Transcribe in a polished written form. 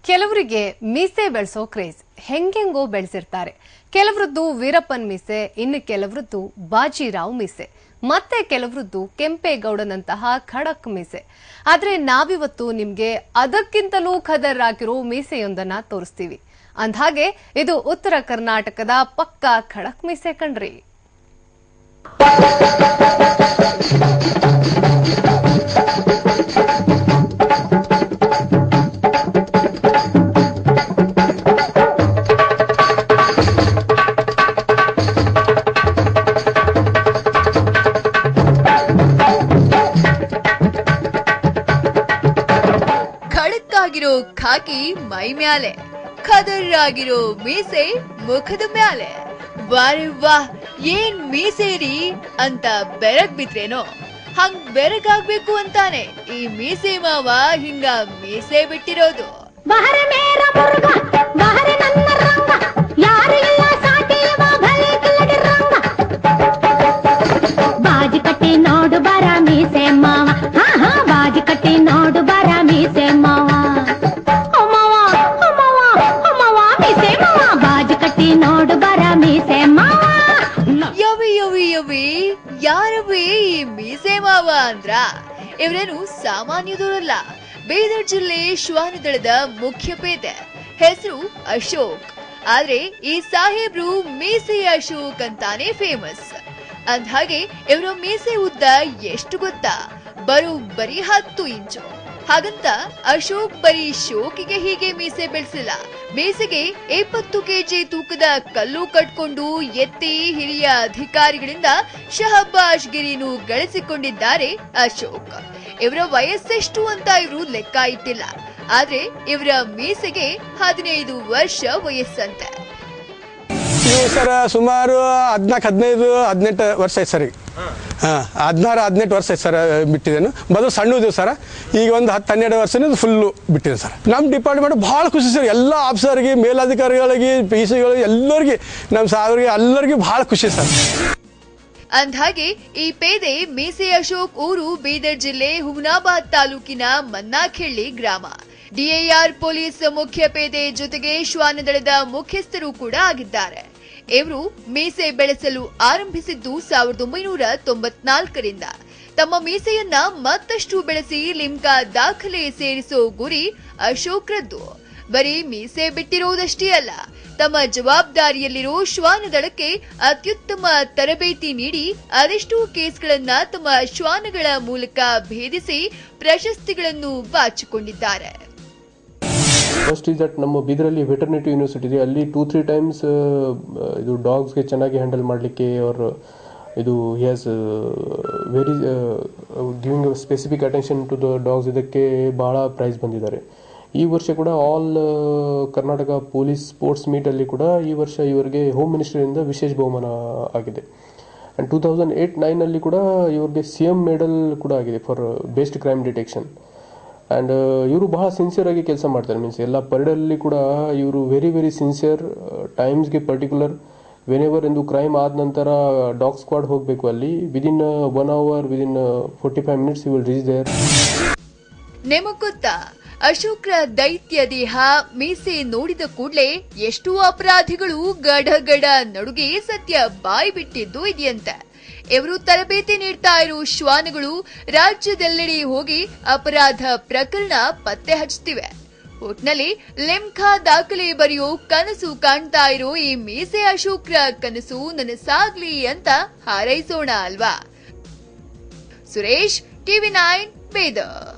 ಕೆಲವರಿಗೆ ಮೀಸೆ ಬೆಳೆಸೋ ಕ್ರೇಜ್ ಹೆಂಗೆಂಗೋ ಬೆಳೆಸಿರ್ತಾರೆ. ಕೆಲವರದ್ದು ವೀರಪ್ಪನ್ ಮೀಸೆ, ಇನ್ನು ಕೆಲವರದ್ದು ಬಾಜಿರಾವ್ ಮೀಸೆ, ಮತ್ತೆ ಕೆಲವರದ್ದು ಕೆಂಪೇಗೌಡನಂತಹ ಖಡಕ್ ಮೀಸೆ. ಆದ್ರೆ ನಾವಿವತ್ತು ನಿಮ್ಗೆ ಅದಕ್ಕಿಂತಲೂ ಖದರ್ ಆಗಿರೋ ಮೀಸೆಯೊಂದನ್ನ ತೋರಿಸ್ತೀವಿ. ಅಂದ್ಹಾಗೆ ಇದು ಉತ್ತರ ಕರ್ನಾಟಕದ ಪಕ್ಕಾ ಖಡಕ್ ಮೀಸೆ ಕಣ್ರಿ. ಖಡಕ್ಕಾಗಿರೋ ಖಾಕಿ ಮೈ ಮ್ಯಾಲೆ, ಖದರ್ ಆಗಿರೋ ಮೀಸೆ ಮುಖದ ಮ್ಯಾಲೆ. ವಾರೆ ವಾಹ್, ಏನ್ ಮೀಸೆರಿ ಅಂತ ಬೆರಗ್ ಬಿದ್ರೇನೋ ಹಂಗ್ ಬೆರಗಾಗ್ಬೇಕು ಅಂತಾನೆ ಈ ಮೀಸೆ ಮಾವ ಹಿಂಗ ಮೀಸೆ ಬಿಟ್ಟಿರೋದು. ಬಾಜಿ ಕಟ್ಟಿ ನೋಡು ಬರ ಮೀಸೆ ಮಾವ, ಬಾಜಿ ಕಟ್ಟಿ ನೋಡು ಬರ ಮೀಸೆ ಮಾವ, ಮೀಸೆ ಮಾವ, ಬಾಜಿ ಕಟ್ಟಿ ನೋಡು ಬರ ಮೀಸೆ ಮಾವ. ಯವಿ ಯವಿ ಯವಿ, ಯಾರವೇ ಈ ಮೀಸೆ ಮಾವ ಅಂದ್ರ? ಇವರೇನು ಸಾಮಾನ್ಯದವರಲ್ಲ. ಬೀದರ್ ಜಿಲ್ಲೆ ಶ್ವಾನದಳದ ಮುಖ್ಯ ಪೇದೆ, ಹೆಸರು ಅಶೋಕ್. ಆದ್ರೆ ಈ ಸಾಹೇಬ್ರು ಮೀಸೆ ಅಶೋಕ್ ಅಂತಾನೆ ಫೇಮಸ್. ಅಂದ್ಹಾಗೆ ಇವರ ಮೀಸೆ ಉದ್ದ ಎಷ್ಟು ಗೊತ್ತಾ? ಬರೀ 10 ಇಂಚು. ಹಾಗಂತ ಅಶೋಕ್ ಬರೀ ಶೋಕಿಗೆ ಹೀಗೆ ಮೀಸೆ ಬೆಳೆಸಿಲ್ಲ. ಮೀಸೆಗೆ 20 ಕೆಜಿ ತೂಕದ ಕಲ್ಲು ಕಟ್ಕೊಂಡು ಎತ್ತಿ ಹಿರಿಯ ಅಧಿಕಾರಿಗಳಿಂದ ಶಹಬ್ಬಾಷ್ ಗಿರಿನು ಗಳಿಸಿಕೊಂಡಿದ್ದಾರೆ ಅಶೋಕ್. ಇವರ ವಯಸ್ಸೆಷ್ಟು ಅಂತ ಇವರು ಲೆಕ್ಕ ಇಟ್ಟಿಲ್ಲ. ಆದ್ರೆ ಇವರ ಮೀಸೆಗೆ 15 ವರ್ಷ ವಯಸ್ಸಂತೆ. ಸರ್ ಸುಮಾರು 14-15-18 ವರ್ಷ ಐತೆ ಸರ್. ಈಗ 16-18 ವರ್ಷ ಐತೆ ಸರ್ ಬಿಟ್ಟಿದ್ದೇನು. ಮೊದಲು ಸಣ್ಣದು ಸರ್, ಈಗ ಒಂದು 10-12 ವರ್ಷ ಫುಲ್ಲು ಬಿಟ್ಟಿದೆ ಸರ್. ನಮ್ಮ ಡಿಪಾರ್ಟ್ಮೆಂಟ್ ಭಾಳ ಖುಷಿ ಸರ್. ಎಲ್ಲ ಆಫೀಸರ್ಗೆ, ಮೇಲಧಿಕಾರಿಗಳಿಗೆ, PC ಎಲ್ಲರಿಗೆ, ನಮ್ಮ ಸಾಹೇಬರಿಗೆ ಎಲ್ಲರಿಗೂ ಭಾಳ ಖುಷಿ ಸರ್. ಅಂದ್ಹಾಗೆ ಈ ಪೇದೆ ಮೀಸೆ ಅಶೋಕ್ ಊರು ಬೀದರ್ ಜಿಲ್ಲೆ ಹುಮನಾಬಾದ್ ತಾಲೂಕಿನ ಮನ್ನಾಖೆಳ್ಳಿ ಗ್ರಾಮ. DIR ಪೊಲೀಸ್ ಮುಖ್ಯ ಪೇದೆ ಜೊತೆಗೆ ಶ್ವಾನದಳದ ಮುಖ್ಯಸ್ಥರು ಕೂಡ ಆಗಿದ್ದಾರೆ. ಇವರು ಮೀಸೆ ಬೆಳೆಸಲು ಆರಂಭಿಸಿದ್ದು 1994ರಿಂದ. ತಮ್ಮ ಮೀಸೆಯನ್ನ ಮತ್ತಷ್ಟು ಬೆಳೆಸಿ ಲಿಮ್ಕಾ ದಾಖಲೆ ಸೇರಿಸೋ ಗುರಿ ಅಶೋಕ್ರದ್ದು. ಬರೀ ಮೀಸೆ ಬಿಟ್ಟಿರುವುದಷ್ಟೇ ಅಲ್ಲ, ತಮ್ಮ ಜವಾಬ್ದಾರಿಯಲ್ಲಿರೋ ಶ್ವಾನದಳಕ್ಕೆ ಅತ್ಯುತ್ತಮ ತರಬೇತಿ ನೀಡಿ ಅದೆಷ್ಟೋ ಕೇಸ್ಗಳನ್ನ ತಮ್ಮ ಶ್ವಾನಗಳ ಮೂಲಕ ಭೇದಿಸಿ ಪ್ರಶಸ್ತಿಗಳನ್ನು ಬಾಚಿಕೊಂಡಿದ್ದಾರೆ. ಫಸ್ಟ್ ಇಸ್ ದಟ್ ನಮ್ಮ ಬೀದರಲ್ಲಿ ವೆಟರ್ನಿಟಿ ಯೂನಿವರ್ಸಿಟಿ ಇದೆ. ಅಲ್ಲಿ 2-3 ಟೈಮ್ಸ್ ಇದು ಡಾಗ್ಸ್ಗೆ ಚೆನ್ನಾಗಿ ಹ್ಯಾಂಡಲ್ ಮಾಡಲಿಕ್ಕೆ ಅವ್ರ ಇದು he has very giving specific attention to the dogs. ಇದಕ್ಕೆ ಭಾಳ ಪ್ರೈಸ್ ಬಂದಿದ್ದಾರೆ. ಈ ವರ್ಷ ಕೂಡ ಆಲ್ ಕರ್ನಾಟಕ ಪೊಲೀಸ್ ಸ್ಪೋರ್ಟ್ಸ್ ಮೀಟಲ್ಲಿ ಕೂಡ ಈ ವರ್ಷ ಇವರಿಗೆ ಹೋಮ್ ಮಿನಿಸ್ಟ್ರಿಯಿಂದ ವಿಶೇಷ ಬಹುಮಾನ ಆಗಿದೆ. ಆ್ಯಂಡ್ 2008-9ನಲ್ಲಿ ಕೂಡ ಇವ್ರಿಗೆ CM ಮೆಡಲ್ ಕೂಡ ಆಗಿದೆ for best crime detection. And ಇವರು ಬಹಳ ಸಿನ್ಸಿಯರ್ ಆಗಿ ಕೆಲಸ ಮಾಡ್ತಾರೆ. ಮೀನ್ಸ್ ಎಲ್ಲ ಪರೇಡಲ್ಲಿ ಕೂಡ ಇವರು ವೆರಿ ಸಿನ್ಸಿಯರ್. ಟೈಮ್ಸ್ಗೆ ಪರ್ಟಿಕ್ಯುಲರ್ ವೆನೆವರ್ ಎಂದು ಕ್ರೈಮ್ ಆದ ನಂತರ ಡಾಗ್ ಸ್ಕ್ವಾಡ್ ಹೋಗಬೇಕು, ಅಲ್ಲಿ within 1 hour, within 45 minutes you will reach there. ನಿಮಗ್ ಗೊತ್ತಾ, ಅಶೋಕ್ರ ದೈತ್ಯ ದೇಹ ಮೀಸೆ ನೋಡಿದ ಕೂಡಲೇ ಎಷ್ಟೋ ಅಪರಾಧಿಗಳು ಗಡಗಡ ನಡುಗೆ ಸತ್ಯ ಬಾಯಿ ಬಿಟ್ಟಿದ್ದು ಇದೆಯಂತೆ. ಇವರು ತರಬೇತಿ ನೀಡ್ತಾ ಇರೋ ಶ್ವಾನಗಳು ರಾಜ್ಯದೆಲ್ಲೆಡೆ ಹೋಗಿ ಅಪರಾಧ ಪ್ರಕರಣ ಪತ್ತೆ ಹಚ್ಚುತ್ತಿವೆ. ಒಟ್ನಲ್ಲಿ ಲಿಮ್ಕಾ ದಾಖಲೆ ಬರೆಯೋ ಕನಸು ಕಾಣ್ತಾ ಇರೋ ಈ ಮೀಸೆ ಅಶೋಕ್ರ ಕನಸು ನನಸಾಗ್ಲಿ ಅಂತ ಹಾರೈಸೋಣ ಅಲ್ವಾ? ಸುರೇಶ್, TV9 ಬೀದರ್.